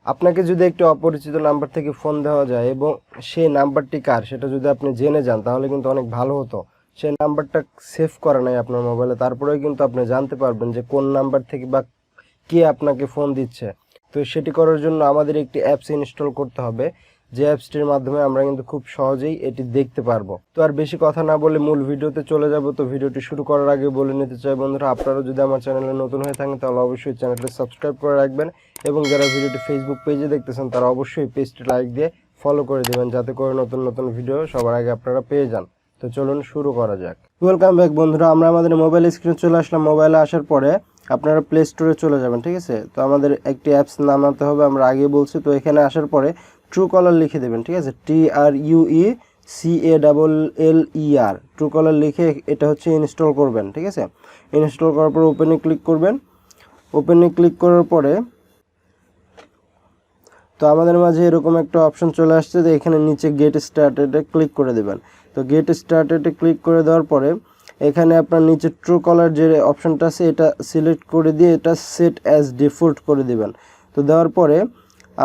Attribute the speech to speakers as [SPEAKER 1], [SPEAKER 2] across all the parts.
[SPEAKER 1] আপনাকে যদি একটি অপরিচিত নাম্বার থেকে ফোন দেওয়া যায় এবং সেই নাম্বারটি কার সেটা যদি আপনি জেনে যান তাহলে কিন্তু অনেক ভালো হতো। সেই নাম্বারটা সেভ করা নাই আপনার মোবাইলে, তারপরেও কিন্তু আপনি জানতে পারবেন যে কোন নাম্বার থেকে বা কে আপনাকে ফোন দিচ্ছে। তো সেটি করার জন্য আমাদের একটি অ্যাপস ইনস্টল করতে হবে, যে অ্যাপসটির মাধ্যমে আমরা কিন্তু খুব সহজেই এটি দেখতে পারবো। তো আর বেশি কথা না বলে মূল ভিডিওতে চলে যাব। তো ভিডিওটি শুরু করার আগে বলে নিতে চাই বন্ধুরা, আপনারা যদি আমার চ্যানেলে নতুন হয়ে থাকেন তাহলে অবশ্যই চ্যানেলটি সাবস্ক্রাইব করে রাখবেন এবং যারা ভিডিওটি ফেসবুক পেজে দেখতেছেন তারা অবশ্যই পেজটি লাইক দিয়ে ফলো করে দেবেন, যাতে করে নতুন নতুন ভিডিও সবার আগে আপনারা পেয়ে যান। তো চলুন শুরু করা যাক। ওয়েলকাম ব্যাক বন্ধুরা, আমরা আমাদের মোবাইল স্ক্রিনে চলে আসলাম। মোবাইলে আসার পরে আপনারা প্লে স্টোরে চলে যাবেন, ঠিক আছে। তো আমাদের একটি অ্যাপস নামাতে হবে, আমরা আগে বলছি। তো এখানে আসার পরে ট্রুকলার লিখে দেবেন, ঠিক আছে, TRUECALLER ট্রুকলার লিখে এটা হচ্ছে ইনস্টল করবেন, ঠিক আছে। ইনস্টল করার পর ওপেনে ক্লিক করবেন। ওপেনে ক্লিক করার পরে তো আমাদের মাঝে এরকম একটা অপশন চলে আসছে, যে এখানে নিচে গেট স্টার্টেডে ক্লিক করে দেবেন। তো গেট স্টার্টেডে ক্লিক করে দেওয়ার পরে এখানে আপনার নিচে ট্রুকলার যে অপশনটা আছে এটা সিলেক্ট করে দিয়ে এটা সেট অ্যাজ ডিফল্ট করে দিবেন। তো দেওয়ার পরে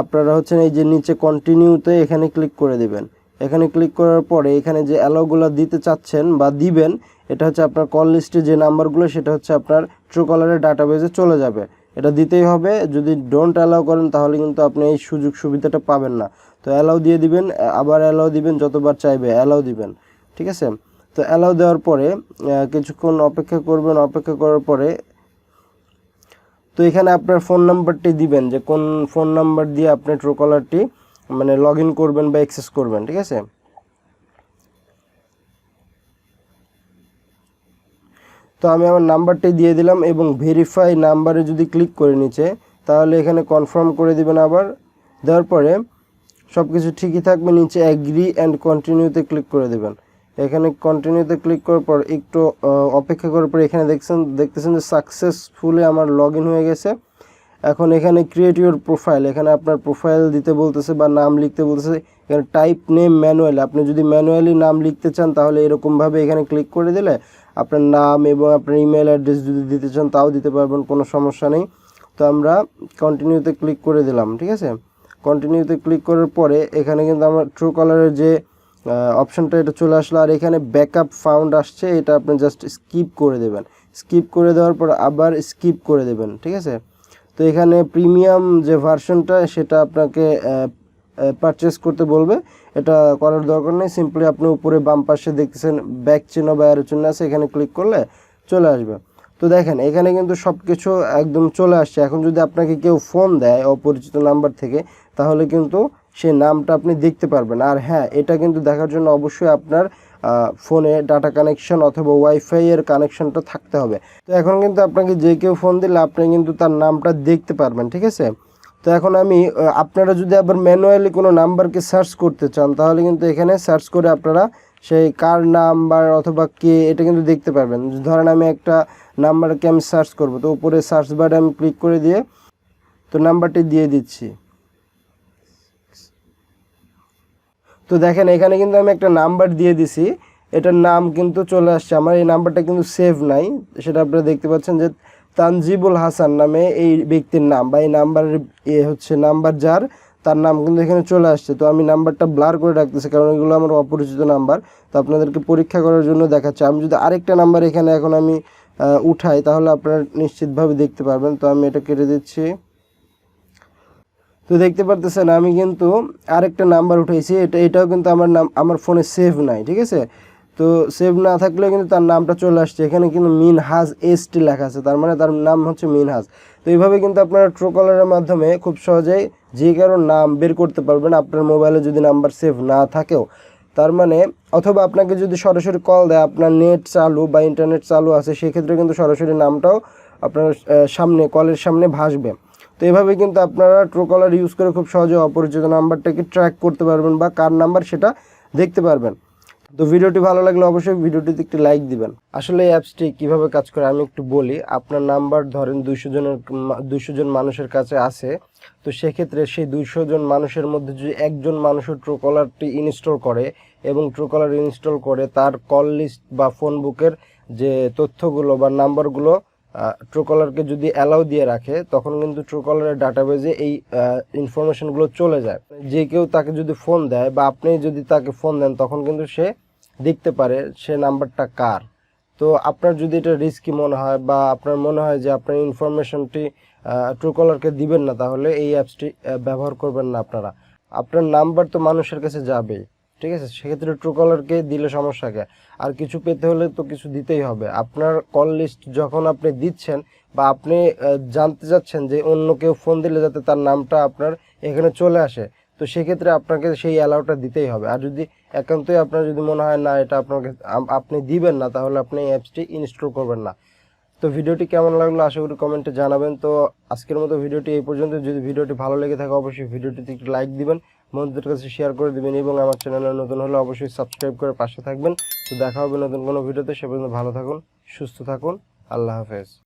[SPEAKER 1] আপনারা হচ্ছেন এই যে নিচে কন্টিনিউতে এখানে ক্লিক করে দিবেন। এখানে ক্লিক করার পরে এখানে যে অ্যালাউগুলো দিতে চাচ্ছেন বা দিবেন, এটা হচ্ছে আপনার কল লিস্টে যে নাম্বারগুলো সেটা হচ্ছে আপনার ট্রুকলারের ডাটাবেজে চলে যাবে। এটা দিতেই হবে। যদি ডোন্ট অ্যালাউ করেন তাহলে কিন্তু আপনি এই সুযোগ সুবিধাটা পাবেন না। তো অ্যালাউ দিয়ে দিবেন, আবার অ্যালাউ দিবেন, যতবার চাইবে অ্যালাউ দিবেন, ঠিক আছে। তো অ্যালাউ দেওয়ার পরে কিছুক্ষণ অপেক্ষা করবেন। অপেক্ষা করার পরে তো এখানে আপনার ফোন নাম্বারটি দিবেন, যে কোন ফোন নাম্বার দিয়ে আপনি ট্রুকলারটি মানে লগ ইন করবেন বা অ্যাক্সেস করবেন, ঠিক আছে। তো আমি আমার নাম্বারটি দিয়ে দিলাম এবং ভেরিফাই নাম্বারে যদি ক্লিক করে নিচে তাহলে এখানে কনফার্ম করে দিবেন। আবার দেওয়ার পরে সব কিছু ঠিকই থাকবে, নিচে অ্যাগ্রি অ্যান্ড কন্টিনিউতে ক্লিক করে দেবেন। এখানে কন্টিনিউতে ক্লিক করার পর একটু অপেক্ষা করার পর এখানে দেখতেছেন যে সাকসেসফুলি আমার লগ ইন হয়ে গেছে। এখন এখানে ক্রিয়েট ইউর প্রোফাইল, এখানে আপনার প্রোফাইল দিতে বলতেছে বা নাম লিখতে বলতেছে। এখানে টাইপ নেম ম্যানুয়ালি, আপনি যদি ম্যানুয়ালি নাম লিখতে চান তাহলে এরকমভাবে এখানে ক্লিক করে দিলে আপনার নাম এবং আপনার ইমেল অ্যাড্রেস যদি দিতে চান তাও দিতে পারবেন, কোনো সমস্যা নেই। তো আমরা কন্টিনিউতে ক্লিক করে দিলাম, ঠিক আছে। কন্টিনিউতে ক্লিক করার পরে এখানে কিন্তু আমার ট্রুকলারের যে অপশনটা এটা চলে আসলো, আর এখানে ব্যাকআপ ফাউন্ড আসছে, এটা আপনি জাস্ট স্কিপ করে দেবেন। স্কিপ করে দেওয়ার পর আবার স্কিপ করে দেবেন, ঠিক আছে। তো এখানে প্রিমিয়াম যে ভার্সনটা সেটা আপনাকে পারচেস করতে বলবে, এটা করার দরকার নেই। সিম্পলি আপনি উপরে বাম পাশে দেখতেছেন ব্যাক চিহ্ন বা অ্যারো চিহ্ন আছে, এখানে ক্লিক করলে চলে আসবে। তো দেখেন এখানে কিন্তু সব কিছু একদম চলে আসছে। এখন যদি আপনাকে কেউ ফোন দেয় অপরিচিত নাম্বার থেকে তাহলে কিন্তু সেই নামটা আপনি দেখতে পারবেন। আর হ্যাঁ, এটা কিন্তু দেখার জন্য অবশ্যই আপনার ফোনে ডাটা কানেকশন অথবা ওয়াইফাই এর কানেকশনটা থাকতে হবে। তো এখন কিন্তু আপনাকে যে কেউ ফোন দিলে আপনি কিন্তু তার নামটা দেখতে পারবেন, ঠিক আছে। তো এখন আমি আপনারা যদি আবার ম্যানুয়ালি কোনো নাম্বারকে সার্চ করতে চান তাহলে কিন্তু এখানে সার্চ করে আপনারা সেই কার নাম্বার অথবা কে এটা কিন্তু দেখতে পারবেন। ধরেন আমি একটা নাম্বারকে আমি সার্চ করব, তো উপরে সার্চ বারে আমি ক্লিক করে দিয়ে তো নাম্বারটি দিয়ে দিচ্ছি। তো দেখেন এখানে কিন্তু আমি একটা নাম্বার দিয়ে দিছি, এটার নাম কিন্তু চলে আসছে। আমার এই নাম্বারটা কিন্তু সেভ নাই, সেটা আপনারা দেখতে পাচ্ছেন যে তানজিবুল হাসান নামে এই ব্যক্তির নাম বা এই নাম্বারের হচ্ছে নাম্বার যার, তার নাম কিন্তু এখানে চলে আসছে। তো আমি নাম্বারটা ব্লার করে রাখতেছি কারণ এগুলো আমার অপরিচিত নাম্বার। তো আপনাদেরকে পরীক্ষা করার জন্য দেখাচ্ছি। আমি যদি আরেকটা নাম্বার এখানে এখন আমি উঠাই তাহলে আপনারা নিশ্চিতভাবে দেখতে পারবেন। তো আমি এটা কেটে দিচ্ছি। তো দেখতে পারতেছেন আমি কিন্তু আরেকটা নাম্বার উঠাইছি, এটাও কিন্তু আমার ফোনে সেভ নাই, ঠিক আছে। তো সেভ না থাকলেও কিন্তু তার নামটা চলে আসছে। এখানে কিন্তু মিনহাজ এসটি লেখা আছে, তার মানে তার নাম হচ্ছে মিনহাজ। তো এইভাবে কিন্তু আপনারা ট্রুকলারের মাধ্যমে খুব সহজেই যে কারো নাম বের করতে পারবেন আপনার মোবাইলে যদি নাম্বার সেভ না থাকেও। তার মানে অথবা আপনাকে যদি সরাসরি কল দেয়, আপনার নেট চালু বা ইন্টারনেট চালু আছে, সেক্ষেত্রে কিন্তু সরাসরি নামটাও আপনার সামনে কলের সামনে ভাসবে। তো এভাবে কিন্তু আপনারা ট্রুকলার ইউজ করে খুব সহজে অপরিচিত নাম্বারটাকে ট্র্যাক করতে পারবেন বা কার নাম্বার সেটা দেখতে পারবেন। তো ভিডিওটি ভালো লাগলে অবশ্যই ভিডিওটিতে একটি লাইক দিবেন। আসলে এই অ্যাপসটি কীভাবে কাজ করে আমি একটু বলি। আপনার নাম্বার ধরেন 200 জন মানুষের কাছে আছে, তো সেক্ষেত্রে সেই 200 জন মানুষের মধ্যে যদি একজন মানুষও ট্রুকলারটি ইনস্টল করে এবং ট্রুকলার ইনস্টল করে তার কল লিস্ট বা ফোন বুকের যে তথ্যগুলো বা নাম্বারগুলো ট্রুকলারকে যদি অ্যালাউ দিয়ে রাখে তখন কিন্তু ট্রুকলারের ডাটাবেজে এই ইনফরমেশনগুলো চলে যায়। যে কেউ তাকে যদি ফোন দেয় বা আপনি যদি তাকে ফোন দেন তখন কিন্তু সে দেখতে পারে সে নাম্বারটা কার। তো আপনার যদি এটা রিস্কি মনে হয় বা আপনার মনে হয় যে আপনার ইনফরমেশনটি ট্রুকলারকে দিবেন না, তাহলে এই অ্যাপসটি ব্যবহার করবেন না আপনারা। আপনার নাম্বার তো মানুষের কাছে যাবেই, ঠিক আছে, সেক্ষেত্রে ট্রুকলারকে দিলে সমস্যা কে? আর কিছু পেতে হলে তো কিছু দিতেই হবে। আপনার কল লিস্ট যখন আপনি দিচ্ছেন বা আপনি জানতে চাচ্ছেন যে অন্য কেউ ফোন দিলে যাতে তার নামটা আপনার এখানে চলে আসে, তো সেক্ষেত্রে আপনাকে সেই অ্যালাউটা দিতেই হবে। আর যদি একান্তই আপনার যদি মনে হয় না এটা আপনাকে আপনি দিবেন না, তাহলে আপনি এই অ্যাপসটি ইনস্টল করবেন না। তো ভিডিওটি কেমন লাগলো আশা করি কমেন্টে জানাবেন। তো আজকের মতো ভিডিওটি এই পর্যন্ত। যদি ভিডিওটি ভালো লেগে থাকে অবশ্যই ভিডিওটিতে একটু লাইক দিবেন, বন্ধুদের কাছে শেয়ার করে দিবেন এবং আমার চ্যানেলে নতুন হলে অবশ্যই সাবস্ক্রাইব করে পাশে থাকবেন। তো দেখা হবে নতুন কোনো ভিডিওতে। সে পর্যন্ত ভালো থাকুন, সুস্থ থাকুন, আল্লাহ হাফেজ।